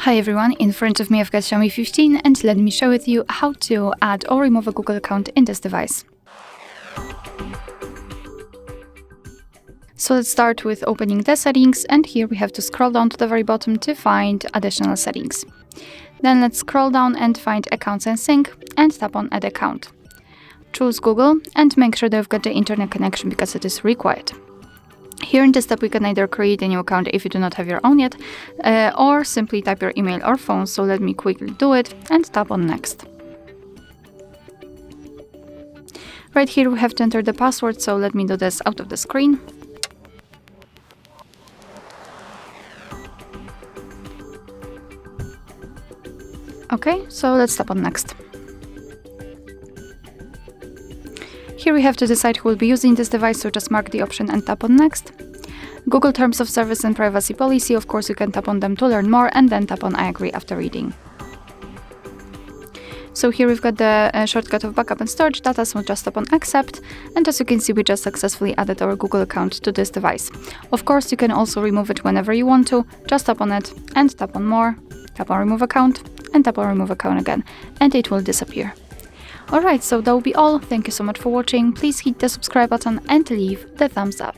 Hi everyone, in front of me I've got Xiaomi 15 and let me share with you how to add or remove a Google account in this device. So let's start with opening the settings, and here we have to scroll down to the very bottom to find additional settings. Then let's scroll down and find accounts and sync and tap on add account. Choose Google and make sure that you've got the internet connection because it is required. Here in this step we can either create a new account if you do not have your own yet, or simply type your email or phone, so let me quickly do it and tap on next. Right here we have to enter the password, so let me do this out of the screen. Okay, so let's tap on next. Here we have to decide who will be using this device, so just mark the option and tap on next. Google Terms of Service and Privacy Policy, of course you can tap on them to learn more and then tap on I agree after reading. So here we've got the shortcut of backup and storage data, so just tap on accept, and as you can see we just successfully added our Google account to this device. Of course you can also remove it whenever you want to, just tap on it and tap on more, tap on remove account and tap on remove account again, and it will disappear. Alright, so that will be all. Thank you so much for watching. Please hit the subscribe button and leave the thumbs up.